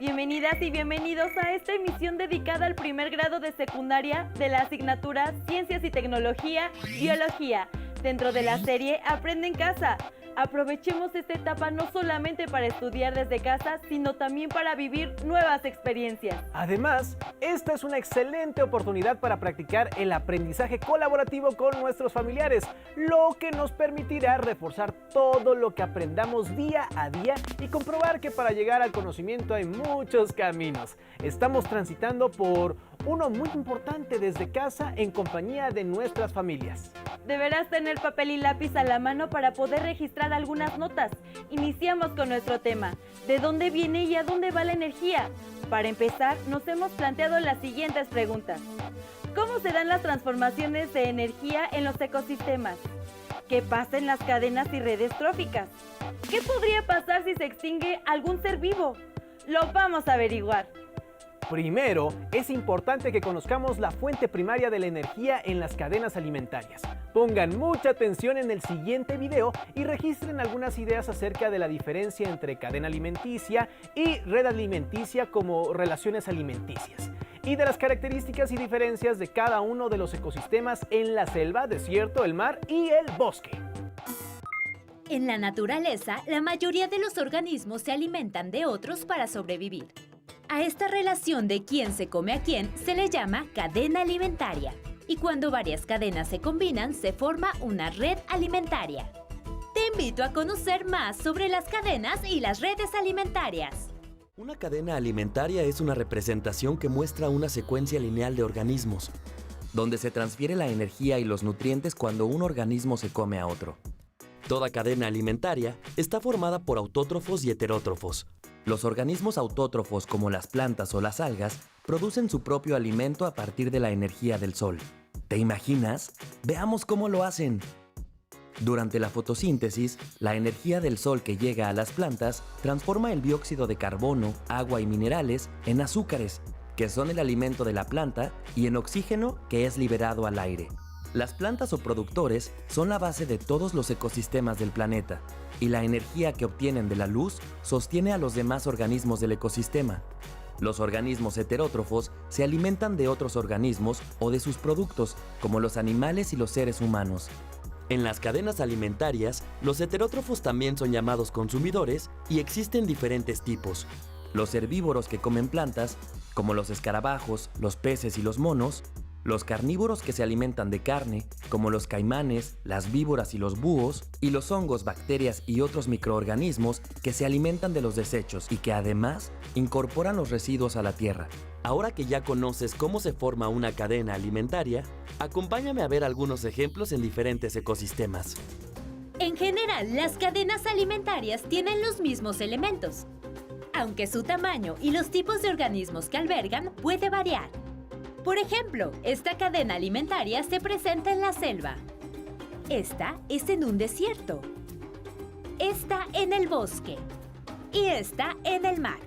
Bienvenidas y bienvenidos a esta emisión dedicada al primer grado de secundaria de la asignatura Ciencias y Tecnología, Biología, dentro de la serie Aprende en Casa. Aprovechemos esta etapa no solamente para estudiar desde casa, sino también para vivir nuevas experiencias. Además, esta es una excelente oportunidad para practicar el aprendizaje colaborativo con nuestros familiares, lo que nos permitirá reforzar todo lo que aprendamos día a día y comprobar que para llegar al conocimiento hay muchos caminos. Estamos transitando por uno muy importante desde casa en compañía de nuestras familias. Deberás tener papel y lápiz a la mano para poder registrar algunas notas. Iniciamos con nuestro tema, ¿de dónde viene y a dónde va la energía? Para empezar, nos hemos planteado las siguientes preguntas. ¿Cómo se dan las transformaciones de energía en los ecosistemas? ¿Qué pasa en las cadenas y redes tróficas? ¿Qué podría pasar si se extingue algún ser vivo? Lo vamos a averiguar. Primero, es importante que conozcamos la fuente primaria de la energía en las cadenas alimentarias. Pongan mucha atención en el siguiente video y registren algunas ideas acerca de la diferencia entre cadena alimenticia y red alimenticia como relaciones alimenticias, y de las características y diferencias de cada uno de los ecosistemas en la selva, desierto, el mar y el bosque. En la naturaleza, la mayoría de los organismos se alimentan de otros para sobrevivir. A esta relación de quién se come a quién se le llama cadena alimentaria. Y cuando varias cadenas se combinan, se forma una red alimentaria. Te invito a conocer más sobre las cadenas y las redes alimentarias. Una cadena alimentaria es una representación que muestra una secuencia lineal de organismos, donde se transfiere la energía y los nutrientes cuando un organismo se come a otro. Toda cadena alimentaria está formada por autótrofos y heterótrofos. Los organismos autótrofos, como las plantas o las algas, producen su propio alimento a partir de la energía del sol. ¿Te imaginas? Veamos cómo lo hacen. Durante la fotosíntesis, la energía del sol que llega a las plantas transforma el dióxido de carbono, agua y minerales en azúcares, que son el alimento de la planta, y en oxígeno, que es liberado al aire. Las plantas o productores son la base de todos los ecosistemas del planeta, y la energía que obtienen de la luz sostiene a los demás organismos del ecosistema. Los organismos heterótrofos se alimentan de otros organismos o de sus productos, como los animales y los seres humanos. En las cadenas alimentarias, los heterótrofos también son llamados consumidores y existen diferentes tipos. Los herbívoros que comen plantas, como los escarabajos, los peces y los monos. Los carnívoros que se alimentan de carne, como los caimanes, las víboras y los búhos, y los hongos, bacterias y otros microorganismos que se alimentan de los desechos y que además incorporan los residuos a la tierra. Ahora que ya conoces cómo se forma una cadena alimentaria, acompáñame a ver algunos ejemplos en diferentes ecosistemas. En general, las cadenas alimentarias tienen los mismos elementos, aunque su tamaño y los tipos de organismos que albergan puede variar. Por ejemplo, esta cadena alimentaria se presenta en la selva. Esta es en un desierto. Esta en el bosque. Y esta en el mar.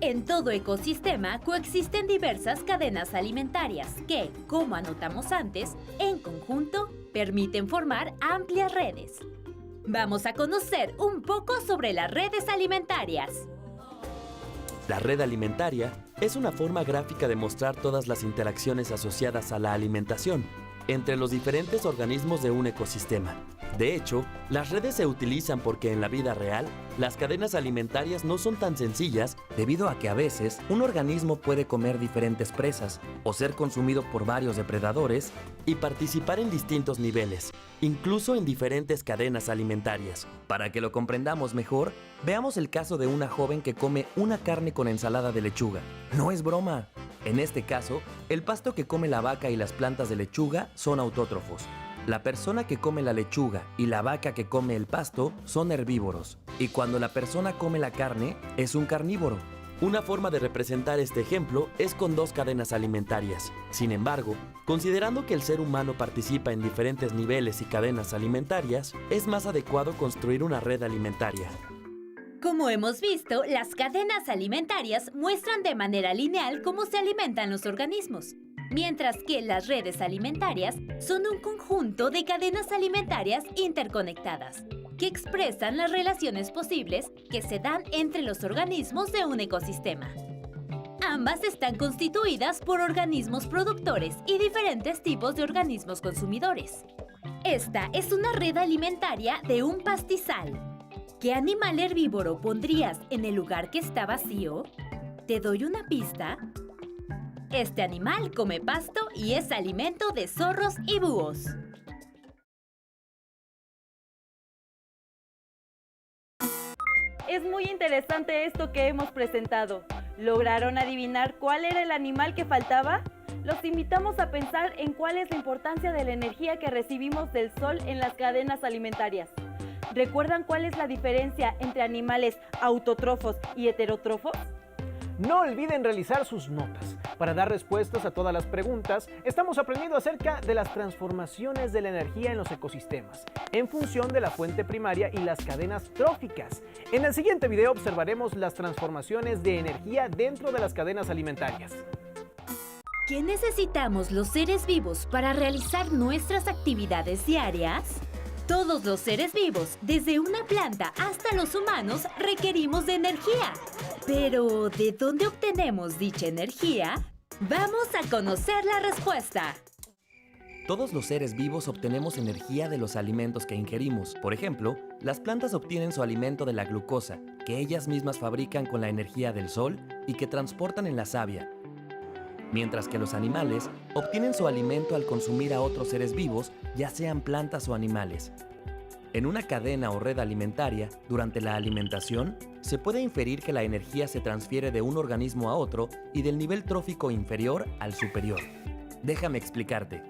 En todo ecosistema coexisten diversas cadenas alimentarias que, como anotamos antes, en conjunto permiten formar amplias redes. Vamos a conocer un poco sobre las redes alimentarias. La red alimentaria es una forma gráfica de mostrar todas las interacciones asociadas a la alimentación entre los diferentes organismos de un ecosistema. De hecho, las redes se utilizan porque en la vida real, las cadenas alimentarias no son tan sencillas debido a que a veces un organismo puede comer diferentes presas o ser consumido por varios depredadores y participar en distintos niveles, incluso en diferentes cadenas alimentarias. Para que lo comprendamos mejor, veamos el caso de una joven que come una carne con ensalada de lechuga. No es broma. En este caso, el pasto que come la vaca y las plantas de lechuga son autótrofos. La persona que come la lechuga y la vaca que come el pasto son herbívoros. Y cuando la persona come la carne, es un carnívoro. Una forma de representar este ejemplo es con dos cadenas alimentarias. Sin embargo, considerando que el ser humano participa en diferentes niveles y cadenas alimentarias, es más adecuado construir una red alimentaria. Como hemos visto, las cadenas alimentarias muestran de manera lineal cómo se alimentan los organismos, mientras que las redes alimentarias son un conjunto de cadenas alimentarias interconectadas. que expresan las relaciones posibles que se dan entre los organismos de un ecosistema. Ambas están constituidas por organismos productores y diferentes tipos de organismos consumidores. Esta es una red alimentaria de un pastizal. ¿Qué animal herbívoro pondrías en el lugar que está vacío? ¿Te doy una pista? Este animal come pasto y es alimento de zorros y búhos. Es muy interesante esto que hemos presentado. ¿Lograron adivinar cuál era el animal que faltaba? Los invitamos a pensar en cuál es la importancia de la energía que recibimos del sol en las cadenas alimentarias. ¿Recuerdan cuál es la diferencia entre animales autótrofos y heterótrofos? No olviden realizar sus notas. Para dar respuestas a todas las preguntas, estamos aprendiendo acerca de las transformaciones de la energía en los ecosistemas, en función de la fuente primaria y las cadenas tróficas. En el siguiente video observaremos las transformaciones de energía dentro de las cadenas alimentarias. ¿Qué necesitamos los seres vivos para realizar nuestras actividades diarias? Todos los seres vivos, desde una planta hasta los humanos, requerimos de energía. Pero, ¿de dónde obtenemos dicha energía? ¡Vamos a conocer la respuesta! Todos los seres vivos obtenemos energía de los alimentos que ingerimos. Por ejemplo, las plantas obtienen su alimento de la glucosa, que ellas mismas fabrican con la energía del sol y que transportan en la savia. Mientras que los animales obtienen su alimento al consumir a otros seres vivos, ya sean plantas o animales. En una cadena o red alimentaria, durante la alimentación, se puede inferir que la energía se transfiere de un organismo a otro y del nivel trófico inferior al superior. Déjame explicarte.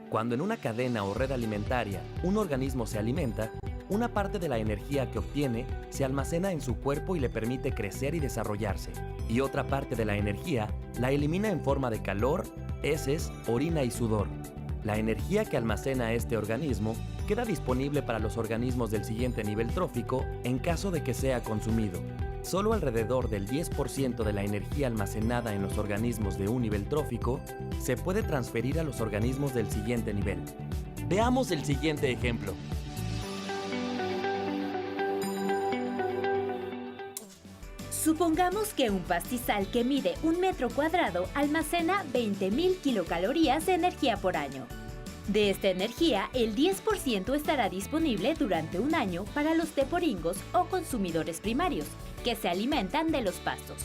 Cuando en una cadena o red alimentaria un organismo se alimenta, una parte de la energía que obtiene se almacena en su cuerpo y le permite crecer y desarrollarse. Y otra parte de la energía la elimina en forma de calor, heces, orina y sudor. La energía que almacena este organismo queda disponible para los organismos del siguiente nivel trófico en caso de que sea consumido. Solo alrededor del 10% de la energía almacenada en los organismos de un nivel trófico se puede transferir a los organismos del siguiente nivel. Veamos el siguiente ejemplo. Supongamos que un pastizal que mide 1 metro cuadrado almacena 20.000 kilocalorías de energía por año. De esta energía, el 10% estará disponible durante un año para los teporingos o consumidores primarios, que se alimentan de los pastos.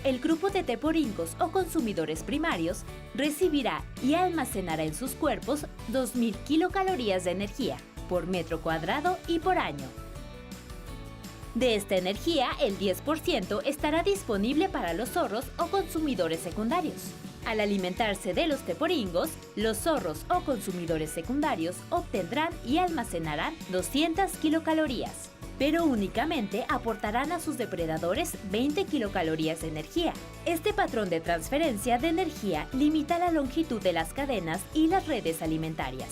El grupo de teporingos o consumidores primarios recibirá y almacenará en sus cuerpos 2.000 kilocalorías de energía por metro cuadrado y por año. De esta energía, el 10% estará disponible para los zorros o consumidores secundarios. Al alimentarse de los teporingos, los zorros o consumidores secundarios obtendrán y almacenarán 200 kilocalorías, pero únicamente aportarán a sus depredadores 20 kilocalorías de energía. Este patrón de transferencia de energía limita la longitud de las cadenas y las redes alimentarias.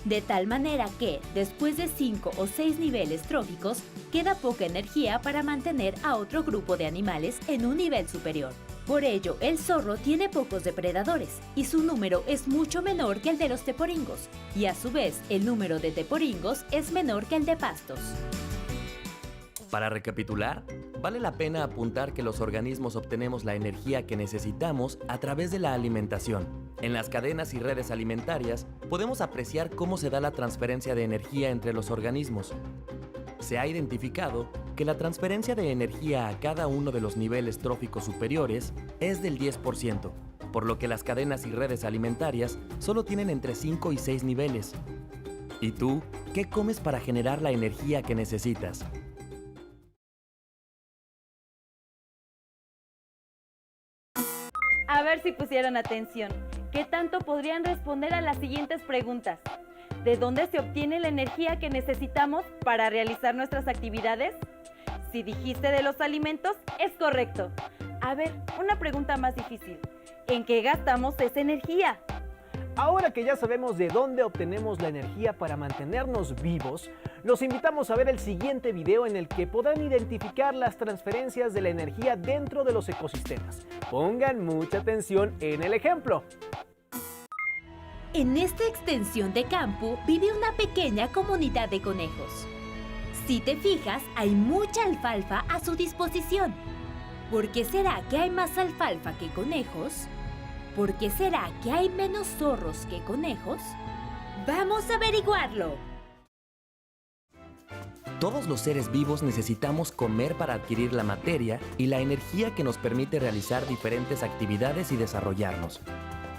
De tal manera que, después de 5 o 6 niveles tróficos, queda poca energía para mantener a otro grupo de animales en un nivel superior. Por ello, el zorro tiene pocos depredadores y su número es mucho menor que el de los teporingos, y a su vez el número de teporingos es menor que el de pastos. Para recapitular, vale la pena apuntar que los organismos obtenemos la energía que necesitamos a través de la alimentación. En las cadenas y redes alimentarias podemos apreciar cómo se da la transferencia de energía entre los organismos. Se ha identificado que la transferencia de energía a cada uno de los niveles tróficos superiores es del 10%, por lo que las cadenas y redes alimentarias solo tienen entre 5 y 6 niveles. ¿Y tú, qué comes para generar la energía que necesitas? A ver si pusieron atención. ¿Qué tanto podrían responder a las siguientes preguntas? ¿De dónde se obtiene la energía que necesitamos para realizar nuestras actividades? Si dijiste de los alimentos, es correcto. A ver, una pregunta más difícil. ¿En qué gastamos esa energía? Ahora que ya sabemos de dónde obtenemos la energía para mantenernos vivos, los invitamos a ver el siguiente video en el que podrán identificar las transferencias de la energía dentro de los ecosistemas. Pongan mucha atención en el ejemplo. En esta extensión de campo vive una pequeña comunidad de conejos. Si te fijas, hay mucha alfalfa a su disposición. ¿Por qué será que hay más alfalfa que conejos? ¿Por qué será que hay menos zorros que conejos? ¡Vamos a averiguarlo! Todos los seres vivos necesitamos comer para adquirir la materia y la energía que nos permite realizar diferentes actividades y desarrollarnos.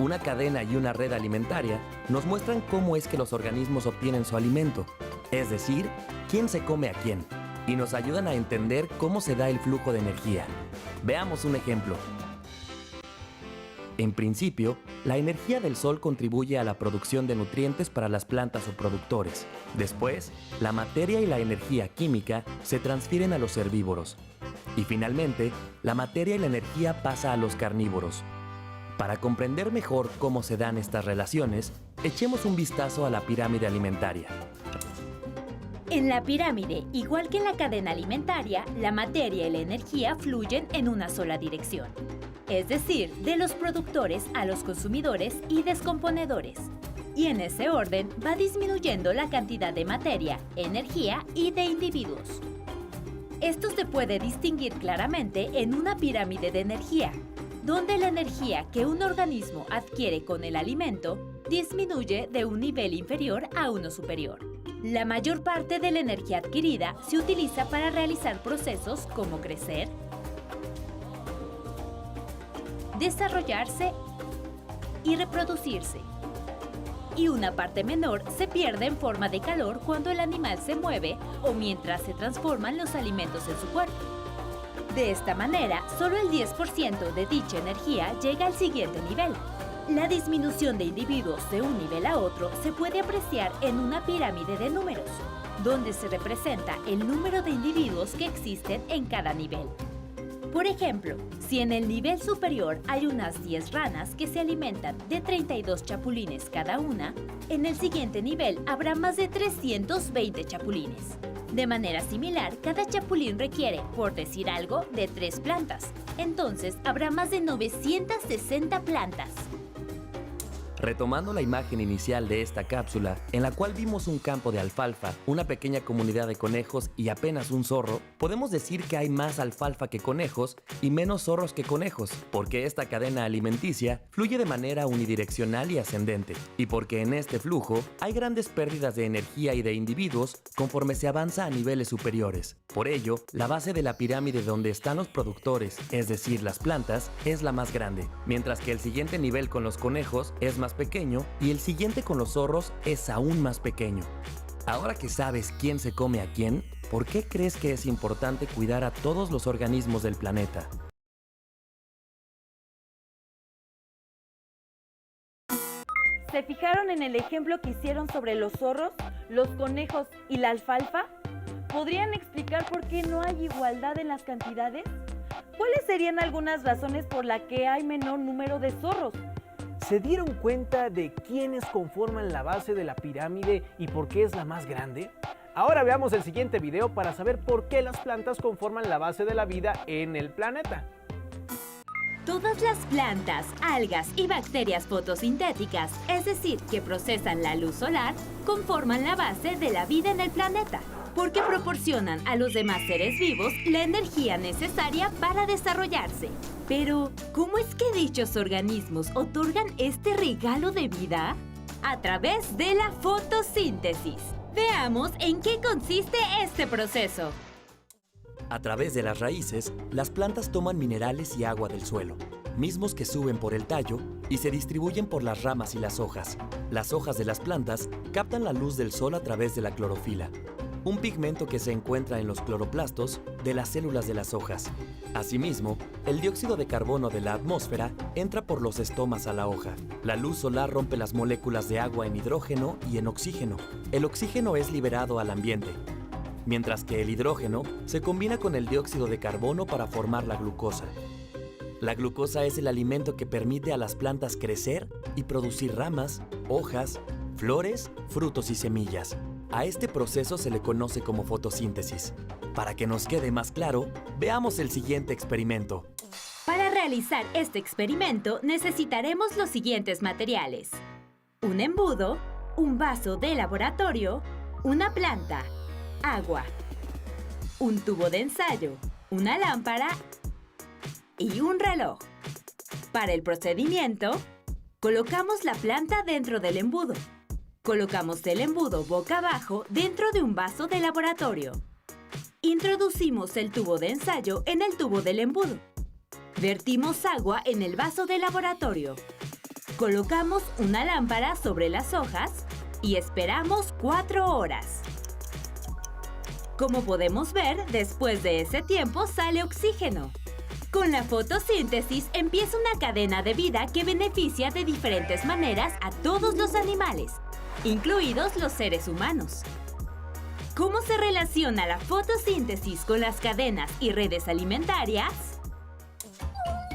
Una cadena y una red alimentaria nos muestran cómo es que los organismos obtienen su alimento, es decir, quién se come a quién, y nos ayudan a entender cómo se da el flujo de energía. Veamos un ejemplo. En principio, la energía del sol contribuye a la producción de nutrientes para las plantas o productores. Después, la materia y la energía química se transfieren a los herbívoros. Y finalmente, la materia y la energía pasa a los carnívoros. Para comprender mejor cómo se dan estas relaciones, echemos un vistazo a la pirámide alimentaria. En la pirámide, igual que en la cadena alimentaria, la materia y la energía fluyen en una sola dirección. Es decir, de los productores a los consumidores y descomponedores. Y en ese orden va disminuyendo la cantidad de materia, energía y de individuos. Esto se puede distinguir claramente en una pirámide de energía, donde la energía que un organismo adquiere con el alimento disminuye de un nivel inferior a uno superior. La mayor parte de la energía adquirida se utiliza para realizar procesos como crecer, desarrollarse y reproducirse. Y una parte menor se pierde en forma de calor cuando el animal se mueve o mientras se transforman los alimentos en su cuerpo. De esta manera, solo el 10% de dicha energía llega al siguiente nivel. La disminución de individuos de un nivel a otro se puede apreciar en una pirámide de números, donde se representa el número de individuos que existen en cada nivel. Por ejemplo, si en el nivel superior hay unas 10 ranas que se alimentan de 32 chapulines cada una, en el siguiente nivel habrá más de 320 chapulines. De manera similar, cada chapulín requiere, por decir algo, de 3 plantas. Entonces, habrá más de 960 plantas. Retomando la imagen inicial de esta cápsula, en la cual vimos un campo de alfalfa, una pequeña comunidad de conejos y apenas un zorro, podemos decir que hay más alfalfa que conejos y menos zorros que conejos, porque esta cadena alimenticia fluye de manera unidireccional y ascendente, y porque en este flujo hay grandes pérdidas de energía y de individuos conforme se avanza a niveles superiores. Por ello, la base de la pirámide donde están los productores, es decir, las plantas, es la más grande, mientras que el siguiente nivel con los conejos es más pequeño y el siguiente con los zorros es aún más pequeño. Ahora que sabes quién se come a quién, ¿por qué crees que es importante cuidar a todos los organismos del planeta? ¿Se fijaron en el ejemplo que hicieron sobre los zorros, los conejos y la alfalfa? ¿Podrían explicar por qué no hay igualdad en las cantidades? ¿Cuáles serían algunas razones por las que hay menor número de zorros? ¿Se dieron cuenta de quiénes conforman la base de la pirámide y por qué es la más grande? Ahora veamos el siguiente video para saber por qué las plantas conforman la base de la vida en el planeta. Todas las plantas, algas y bacterias fotosintéticas, es decir, que procesan la luz solar, conforman la base de la vida en el planeta, porque proporcionan a los demás seres vivos la energía necesaria para desarrollarse. Pero, ¿cómo es que dichos organismos otorgan este regalo de vida? A través de la fotosíntesis. Veamos en qué consiste este proceso. A través de las raíces, las plantas toman minerales y agua del suelo, mismos que suben por el tallo y se distribuyen por las ramas y las hojas. Las hojas de las plantas captan la luz del sol a través de la clorofila, un pigmento que se encuentra en los cloroplastos de las células de las hojas. Asimismo, el dióxido de carbono de la atmósfera entra por los estomas a la hoja. La luz solar rompe las moléculas de agua en hidrógeno y en oxígeno. El oxígeno es liberado al ambiente, mientras que el hidrógeno se combina con el dióxido de carbono para formar la glucosa. La glucosa es el alimento que permite a las plantas crecer y producir ramas, hojas, flores, frutos y semillas. A este proceso se le conoce como fotosíntesis. Para que nos quede más claro, veamos el siguiente experimento. Para realizar este experimento necesitaremos los siguientes materiales: un embudo, un vaso de laboratorio, una planta, agua, un tubo de ensayo, una lámpara y un reloj. Para el procedimiento, colocamos la planta dentro del embudo. Colocamos el embudo boca abajo dentro de un vaso de laboratorio. Introducimos el tubo de ensayo en el tubo del embudo. Vertimos agua en el vaso de laboratorio. Colocamos una lámpara sobre las hojas y esperamos 4 horas. Como podemos ver, después de ese tiempo sale oxígeno. Con la fotosíntesis empieza una cadena de vida que beneficia de diferentes maneras a todos los animales, incluidos los seres humanos. ¿Cómo se relaciona la fotosíntesis con las cadenas y redes alimentarias?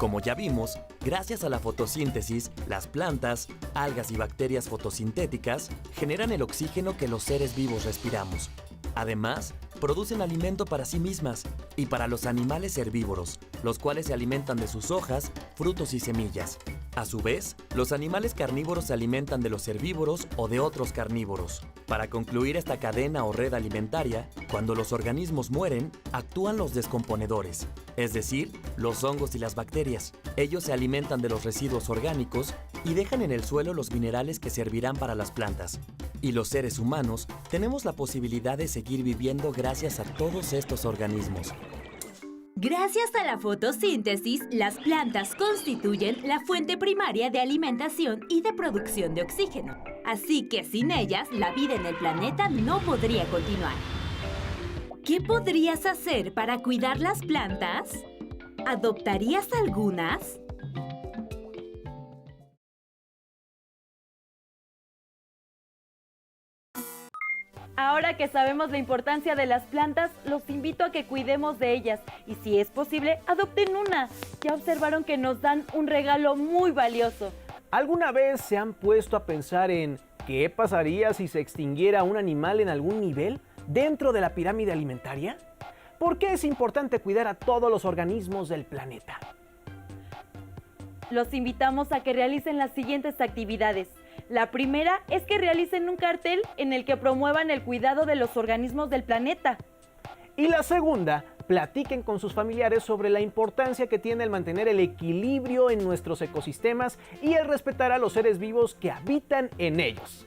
Como ya vimos, gracias a la fotosíntesis, las plantas, algas y bacterias fotosintéticas generan el oxígeno que los seres vivos respiramos. Además, producen alimento para sí mismas y para los animales herbívoros, los cuales se alimentan de sus hojas, frutos y semillas. A su vez, los animales carnívoros se alimentan de los herbívoros o de otros carnívoros. Para concluir esta cadena o red alimentaria, cuando los organismos mueren, actúan los descomponedores, es decir, los hongos y las bacterias. Ellos se alimentan de los residuos orgánicos y dejan en el suelo los minerales que servirán para las plantas. Y los seres humanos tenemos la posibilidad de seguir viviendo gracias a todos estos organismos. Gracias a la fotosíntesis, las plantas constituyen la fuente primaria de alimentación y de producción de oxígeno. Así que sin ellas, la vida en el planeta no podría continuar. ¿Qué podrías hacer para cuidar las plantas? ¿Adoptarías algunas? Ahora que sabemos la importancia de las plantas, los invito a que cuidemos de ellas y, si es posible, adopten una. Ya observaron que nos dan un regalo muy valioso. ¿Alguna vez se han puesto a pensar en qué pasaría si se extinguiera un animal en algún nivel dentro de la pirámide alimentaria? ¿Por qué es importante cuidar a todos los organismos del planeta? Los invitamos a que realicen las siguientes actividades. La primera es que realicen un cartel en el que promuevan el cuidado de los organismos del planeta. Y la segunda, platiquen con sus familiares sobre la importancia que tiene el mantener el equilibrio en nuestros ecosistemas y el respetar a los seres vivos que habitan en ellos.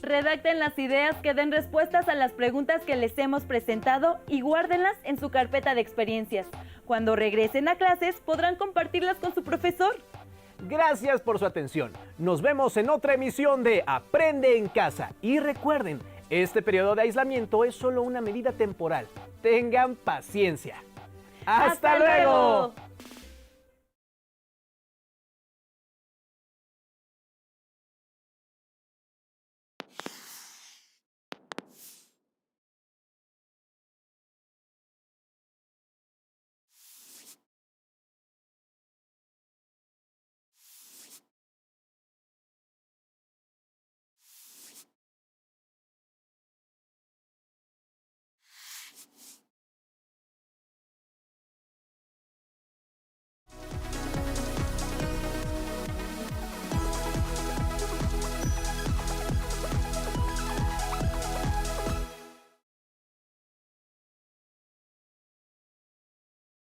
Redacten las ideas que den respuestas a las preguntas que les hemos presentado y guárdenlas en su carpeta de experiencias. Cuando regresen a clases podrán compartirlas con su profesor. Gracias por su atención. Nos vemos en otra emisión de Aprende en Casa. Y recuerden, este periodo de aislamiento es solo una medida temporal. Tengan paciencia. ¡Hasta luego!